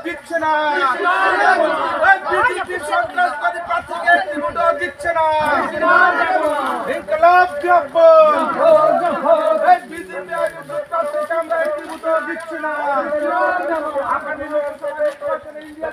দিচ্ছে না, বিজেপি সন্ত্রাসবাদী প্রার্থীকে একটি ভোটও দিচ্ছে না। ইনকলাব জিন্দাবাদ। বিজেপি প্রার্থীকে আমরা একটি ভোটও দিচ্ছি না। আগামী লোকসভা নির্বাচনে ইন্ডিয়া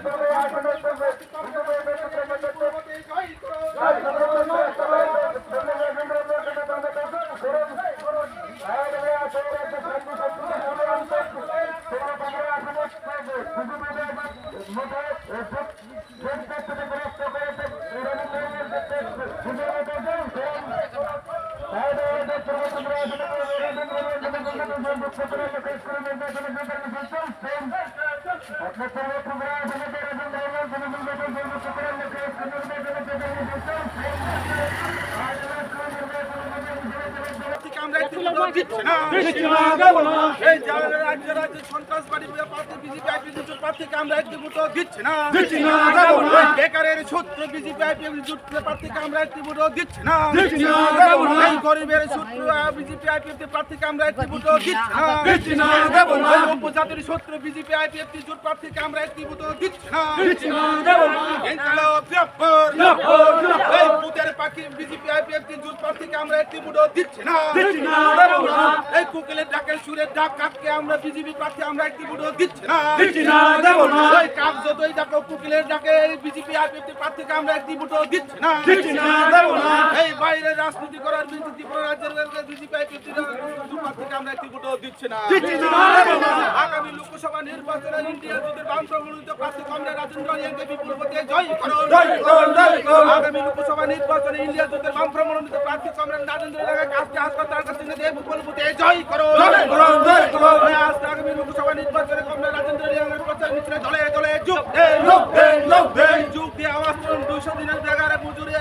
সন্ত্রাসবাদী প্রার্থীকে আমরা একটি ভোটও দিচ্ছি না। বেকারের শত্রু বিজেপি প্রার্থীকে আমরা একটি ভোটও দিচ্ছি না। গরিবের শত্রু বিজেপি আইপিএফ প্রার্থীকে আমরা একটি ভোটও দিচ্ছি না। উপজাতির শত্রু বিজেপি আইপিএফ জোট প্রার্থীকে আমরা একটি ভোটও দিচ্ছি না। বুথের পাখি বিজেপি আইপিএফ জোট প্রার্থীকে আমরা একটি ভোটও দিচ্ছি না। এই কোকিলের ডাকের সুরের ডাক কাককে আমরা বিজেপি প্রার্থী আমরা একটি ভোটও দিচ্ছি না। ওই কাক যতই ডাকো কোকিলের ডাকে বিজেপি আইপিএফ প্রার্থীকে আমরা একটি ভোটও দিচ্ছি না। এই বাইরে রাজনীতি করার ত্রিপুরা রাজ্যের বিজেপি আইপিএফ প্রার্থীকে আমরা একটি ভোটও দিচ্ছি না। আগামী লোকসভা নির্বাচনে ইন্ডিয়া জোটের বামফ্রন্ট মনোনীত প্রার্থী কমরেড রাজেন্দ্র রিয়াংকে বিপুল ভোটে জয় করুন। আগামী লোকসভা নির্বাচনে ইন্ডিয়া জোটের বামফ্রন্ট মনোনীত প্রার্থী কমরেড রাজেন্দ্র রিয়াংকে কাজকে হাসপাতাল কাছে দিয়ে বিপুল ভোটে জয় করুন। আগামী লোকসভা নির্বাচনে কমরেড রাজেন্দ্র রিয়াংয়ের প্রচার মিছিলে দলে দলে যোগ দিয়ে আওয়াজ করুন। 200 দিনের বেকার মজুরি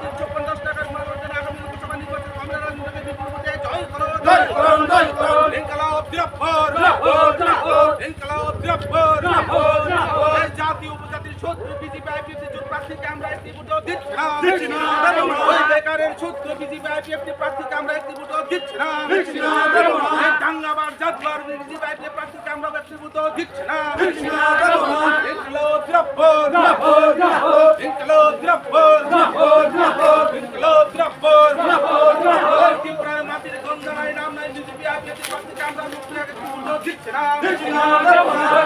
350 টাকার মূল্যে আগামী লোকসভা নির্বাচনে কমরেড রাজেন্দ্রকে বিপুল ভোটে জয় করুন। ইনকলাব জিন্দাবাদ। ইনকলাব জিন্দাবাদ। জাতীয় উপজাতির শত্রু বিজেপি আইপিএফ জোট প্রার্থীকে আমরা একটি ভোটও দিচ্ছি না। বেকারের শত্রু বিজেপি আইপিএফ প্রার্থীকে আমরা একটি ভোটও দিচ্ছি না। দাঙ্গাবাদ জাতবার বিজেপি আইপিএফ প্রার্থীকে আমরা একটি ভোটও দিচ্ছি না। ইনকলাব জিন্দাবাদ। ইনকলাব জিন্দাবাদ। ইনকলাব জিন্দাবাদ। ত্রিপুরার মাটির গঞ্জানায় নাম নাই বিজেপি আইপিএফ প্রার্থীকে আমরা একটি ভোটও দিচ্ছি না।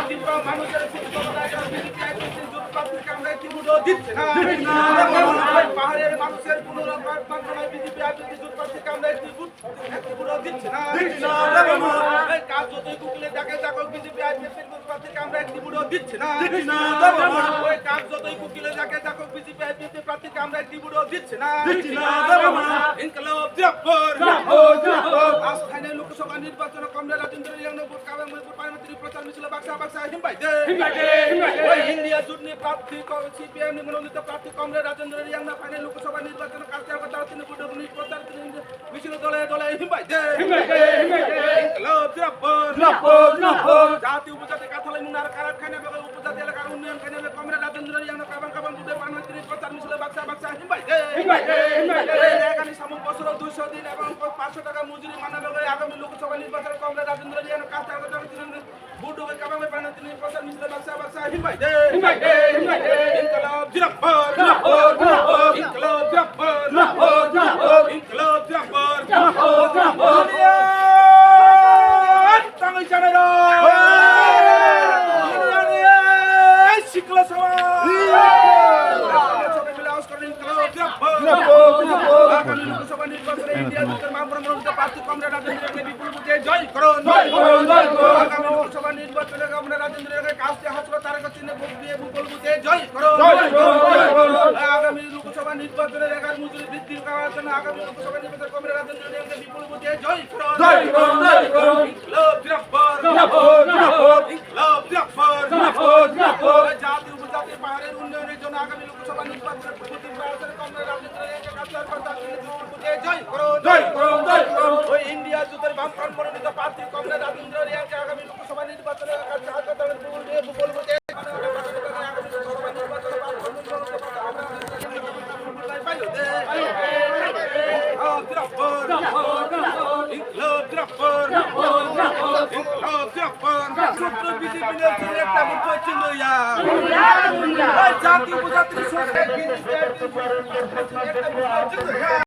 ত্রিপুরা মানুষের বিজেপি আইপিএফ জোট প্রার্থীকে আমরা একটি ভোটও দিচ্ছি না। পাহাড়ের মানুষের পুনরুদ্ধার বাংলায় বিজেপি আইপিএফ জোট প্রার্থীকে আমরা একটি ভোটও দিচ্ছি না। কাজ যতই কুকিলে ডাকে ডাকক বিজেপি আইপিএফ জোট প্রার্থীকে আমরা একটি ভোটও দিচ্ছি না। ওই কাজ যতই কুকিলে ডাকে ডাকক বিজেপি আইপিএফ প্রার্থীকে আমরা একটি ভোটও দিচ্ছি না। ইনকলাব জিন্দাবাদ। আজ ফাইনাল লোকসভা নির্বাচনে কমরেড রাজেন্দ্র রিয়াংয়ের ভোট কাবাং ভোট পার্লামেন্টারি প্রচার মিছিলে বাক্সা বাক্সা হিমবাই দে ওই ইন্ডিয়া জোট নিয়ে প্রার্থী সিপিএম মনোনীত প্রার্থী কমরেড রাজেন্দ্র রিয়াং না ফাইনাল লোকসভা নির্বাচনে কালকে কথা তিনি ভোট প্রচার মিছিল দলে দলে হিমবাই দে ইনকলাব জিন্দাবাদ। জাতীয় উপজাতি কাথালাই মুনার কারখানা উপজাতি এলাকার উন্নয়ন খানে কমরেড রাজেন্দ্র রিয়াং কাবাং কাবাং ভোট পার্লামেন্টারি প্রচার মিছিলে বাক্সা বাক্সা হিমবাই দে আগামী সামনে বছর 200 দিন এবং 500 টাকা মজুরি মানাবে আগামী লোকসভা নির্বাচনে কমরেড রাজেন্দ্র রিয়াং কাছে ভোট হবে কাবাং পার্লামেন্টারি প্রচার মিছিলে বাক্সা বাক্সা হিমবাই দে ইনকলাব জিন্দাবাদ। ইনকলাব জিন্দাবাদ। ইনকলাব জিন্দাবাদ। তামিল জানেরা শিকলা সমাজ আগামী লোকসভা নির্বাচনে ইন্ডিয়া জোটের মনোনীত প্রার্থী কমরেড রাজেন্দ্র রিয়াংকে বিপুল ভোটে জয় করুন। আগামী লোকসভা নির্বাচনে কমরেড রাজেন্দ্র রিয়াংকে কাজকে হাসপাতাল কাছে ভোট দিয়ে বিপুল ভোটে জয় করুন। আগামী লোকসভা নির্বাচনে বেকার মজুরি বৃদ্ধির করার জন্য আগামী লোকসভা নির্বাচনে কমরেড রাজেন্দ্র রিয়াংকে বিপুল ভোটে জয় করুন। ইনকলাব জিন্দাবাদ। ইনকলাব জিন্দাবাদ। জাতীয় উপজাতি পাহাড়ের উন্নয়নের জন্য আগামী লোকসভা নির্বাচনে প্রতি প্রয়াসের কমরেড রাজেন্দ্র রিয়াংকে জয় করুন। ওই ইন্ডিয়া জোটের বামফ্রন্ট মনোনীত প্রার্থী কমরেড রাজেন্দ্র রিয়াংকে আগামী লোকসভা নির্বাচনে বিপুল ভোটে ইনকলাব জিন্দাবাদ। ইনকলাব জিন্দাবাদ। ছোট্ট বিজেপি নেত্রীর একটা ভোট হচ্ছে লইয়া জাতি উপজাতির সরকার বিজেপি একটা ভোট হচ্ছে লইয়া